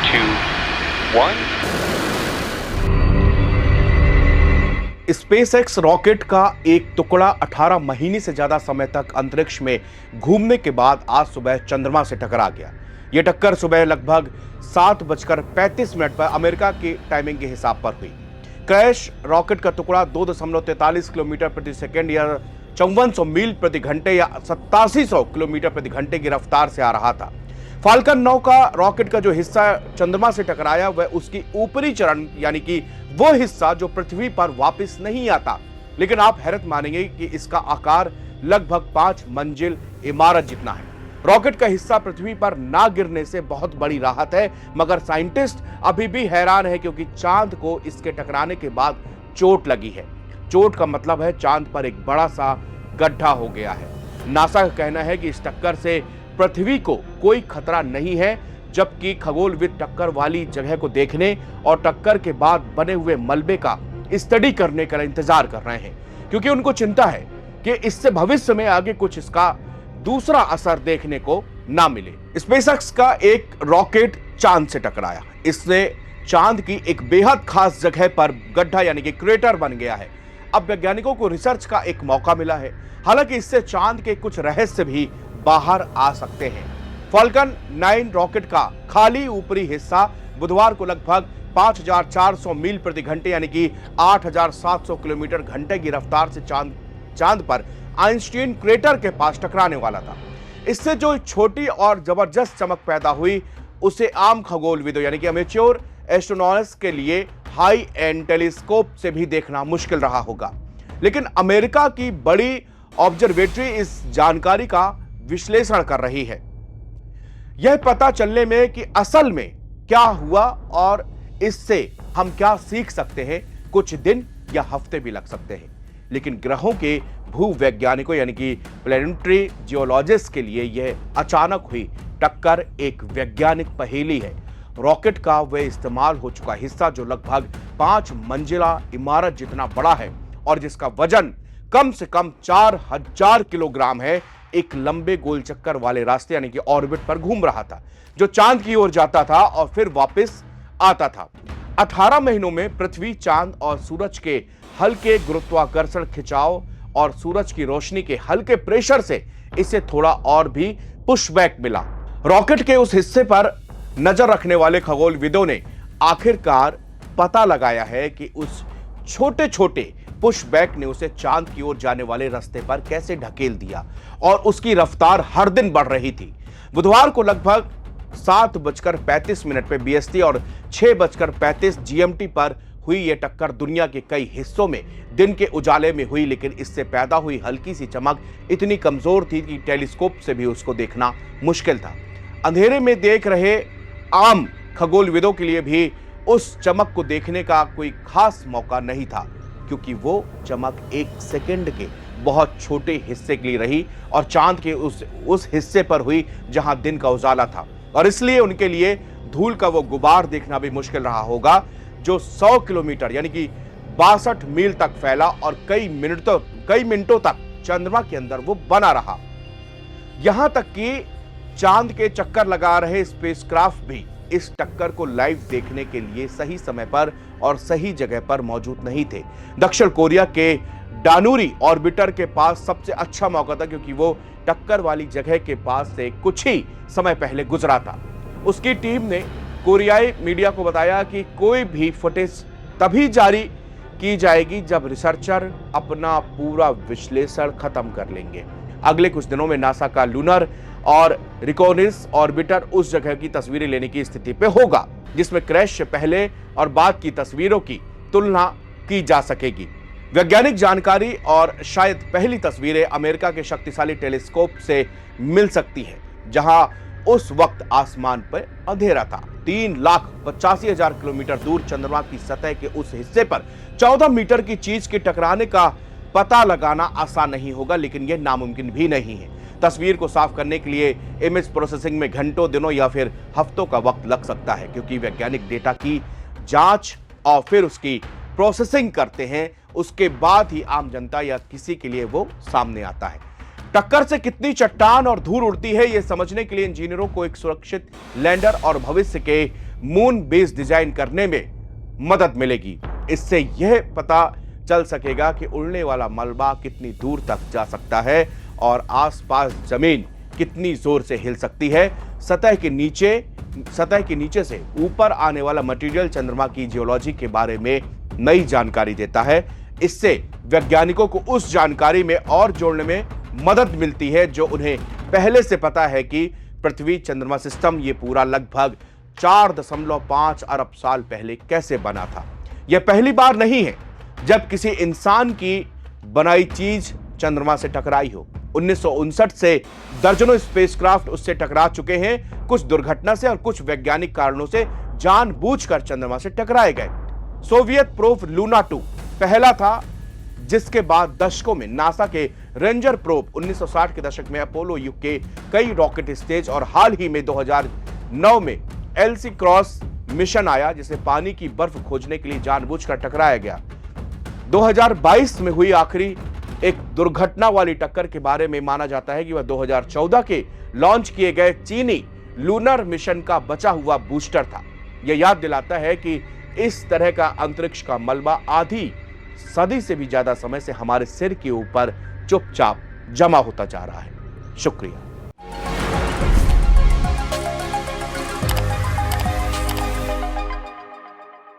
2, 1. SpaceX rocket का एक टुकड़ा 18 महीने से ज्यादा समय तक अंतरिक्ष में घूमने के बाद आज सुबह चंद्रमा से टकरा गया। यह टक्कर सुबह लगभग 7:35 पर अमेरिका की टाइमिंग के हिसाब पर हुई। क्रैश रॉकेट का टुकड़ा 2.43 किलोमीटर प्रति सेकंड या 5400 मील प्रति घंटे या 8700 किलोमीटर प्रति घंटे की रफ्तार से आ रहा था। फाल्कन 9 का रॉकेट का जो हिस्सा चंद्रमा से टकराया वह उसकी ऊपरी चरण यानी कि वो हिस्सा जो पृथ्वी पर वापस नहीं आता। लेकिन आप हैरत मानेंगे कि इसका आकार लगभग 5 मंजिल इमारत जितना है। रॉकेट का हिस्सा पृथ्वी पर ना गिरने से बहुत बड़ी राहत है, मगर साइंटिस्ट अभी भी हैरान है क्योंकि चांद को इसके टकराने के बाद चोट लगी है। चोट का मतलब है चांद पर एक बड़ा सा गड्ढा हो गया है। नासा का कहना है कि इस टक्कर से पृथ्वी को कोई खतरा नहीं है, जबकि खगोलविद टक्कर वाली जगह को देखने और टक्कर के बाद बने हुए मलबे का स्टडी करने का इंतजार कर रहे हैं, क्योंकि उनको चिंता है कि इससे भविष्य में आगे कुछ इसका दूसरा असर देखने को ना मिले। स्पेसएक्स का एक रॉकेट चांद से टकराया। इससे चांद की एक बेहद खास जगह पर गड्ढा यानी कि क्रेटर बन गया है। अब वैज्ञानिकों को रिसर्च का एक मौका मिला है। हालांकि इससे चांद के कुछ रहस्य भी बाहर आ सकते हैं। फाल्कन 9 रॉकेट का खाली ऊपरी हिस्सा बुधवार को लगभग 5400 मील प्रति घंटे यानी कि 8700 किलोमीटर घंटे की रफ्तार से चांद पर आइंस्टीन क्रेटर के पास टकराने वाला था। इससे जो छोटी और जबरदस्त चमक पैदा हुई उसे आम खगोलविदों यानी कि अमेच्योर एस्ट्रोनॉट्स के लिए हाई एंड टेलीस्कोप से भी देखना मुश्किल रहा होगा। लेकिन अमेरिका की बड़ी ऑब्जर्वेटरी इस जानकारी का विश्लेषण कर रही है, यह पता चलने में कि असल में क्या हुआ और इससे हम क्या सीख सकते हैं। कुछ दिन या हफ्ते भी लग सकते हैं, लेकिन ग्रहों के भूवैज्ञानिकों यानी कि प्लैनेटरी जियोलॉजिस्ट के लिए यह अचानक हुई टक्कर एक वैज्ञानिक पहेली है। रॉकेट का वह इस्तेमाल हो चुका हिस्सा जो लगभग 5 मंजिला इमारत जितना बड़ा है और जिसका वजन कम से कम 4000 किलोग्राम है, एक लंबे गोल चक्कर वाले रास्ते यानी कि ऑर्बिट पर घूम रहा था, जो चांद की ओर जाता था और फिर वापस आता था। 18 महीनों में पृथ्वी, चांद और सूरज के हल्के गुरुत्वाकर्षण खिंचाव और सूरज की रोशनी के हल्के प्रेशर से इसे थोड़ा और भी पुशबैक मिला। रॉकेट के उस हिस्से पर नजर रखने वाले खगोलविदों ने आखिरकार पता लगाया है कि उस छोटे छोटे पुशबैक ने उसे चांद की ओर जाने वाले रास्ते पर कैसे ढकेल दिया और उसकी रफ्तार हर दिन बढ़ रही थी। बुधवार को लगभग 7:35 पे बीएसटी और 6:35 जीएमटी पर हुई यह टक्कर दुनिया के कई हिस्सों में दिन के उजाले में हुई, लेकिन इससे पैदा हुई हल्की सी चमक इतनी कमजोर थी कि टेलीस्कोप से भी उसको देखना मुश्किल था। अंधेरे में देख रहे आम खगोलविदों के लिए भी उस चमक को देखने का कोई खास मौका नहीं था, क्योंकि वो चमक 1 सेकंड के बहुत छोटे हिस्से के लिए रही और चांद के उस हिस्से पर हुई जहां दिन का उजाला था, और इसलिए उनके लिए धूल का वो गुबार देखना भी मुश्किल रहा होगा जो 100 किलोमीटर यानी कि 62 मील तक फैला और कई मिनटों तक चंद्रमा के अंदर वो बना रहा। यहां तक कि चांद के चक्कर लगा रहे स्पेसक्राफ्ट भी इस टक्कर को लाइव देखने के लिए सही समय पर और सही जगह पर मौजूद नहीं थे। दक्षिण कोरिया के डानूरी ऑर्बिटर के पास सबसे अच्छा मौका था, क्योंकि वो टक्कर वाली जगह के पास से कुछ ही समय पहले गुजरा था। उसकी टीम ने कोरियाई मीडिया को बताया कि कोई भी फुटेज तभी जारी की जाएगी जब रिसर्चर अपना पूरा विश्लेषण खत्म कर लेंगे। अगले कुछ दिनों में नासा का लूनर और रिकॉनिस ऑर्बिटर उस जगह की तस्वीरें लेने की स्थिति पे होगा, जिसमें क्रैश से पहले और बाद की तस्वीरों की तुलना की जा सकेगी। वैज्ञानिक जानकारी और शायद पहली तस्वीरें अमेरिका के शक्तिशाली टेलीस्कोप से मिल सकती हैं, जहां उस वक्त आसमान पर अंधेरा था। 3,85,000 किलोमीटर दूर चंद्रमा की सतह के उस हिस्से पर 14 मीटर की चीज के टकराने का पता लगाना आसान नहीं होगा, लेकिन यह नामुमकिन भी नहीं है। तस्वीर को साफ करने के लिए इमेज प्रोसेसिंग में घंटों, दिनों या फिर हफ्तों का वक्त लग सकता है, क्योंकि वैज्ञानिक डेटा की जांच और फिर उसकी प्रोसेसिंग करते हैं, उसके बाद ही आम जनता या किसी के लिए वो सामने आता है। टक्कर से कितनी चट्टान और धूल उड़ती है, यह समझने के लिए इंजीनियरों को एक सुरक्षित लैंडर और भविष्य के मून बेस डिजाइन करने में मदद मिलेगी। इससे यह पता चल सकेगा कि उड़ने वाला मलबा कितनी दूर तक जा सकता है और आसपास जमीन कितनी जोर से हिल सकती है। सतह के नीचे से ऊपर आने वाला मटेरियल चंद्रमा की जियोलॉजी के बारे में नई जानकारी देता है। इससे वैज्ञानिकों को उस जानकारी में और जोड़ने में मदद मिलती है जो उन्हें पहले से पता है कि पृथ्वी चंद्रमा सिस्टम ये पूरा लगभग 4.5 अरब साल पहले कैसे बना था। यह पहली बार नहीं है जब किसी इंसान की बनाई चीज चंद्रमा से टकराई हो। 1959 से दर्जनों स्पेसक्राफ्ट उससे टकरा चुके हैं, कुछ दुर्घटना से और कुछ वैज्ञानिक कारणों से जानबूझकर चंद्रमा से टकराए गए। सोवियत प्रोब लूना 2 पहला था, जिसके बाद दशकों में नासा के रेंजर प्रोब 1960 के दशक में अपोलो युग के कई रॉकेट स्टेज और हाल ही में 2009 में एलसी क्रॉस मिशन आया जिसे पानी की बर्फ खोजने के लिए जानबूझकर टकराया गया। 2022 में हुई आखिरी एक दुर्घटना वाली टक्कर के बारे में माना जाता है कि वह 2014 के लॉन्च किए गए चीनी लूनर मिशन का बचा हुआ बूस्टर था। यह याद दिलाता है कि इस तरह का अंतरिक्ष का मलबा आधी सदी से भी ज्यादा समय से हमारे सिर के ऊपर चुपचाप जमा होता जा रहा है। शुक्रिया।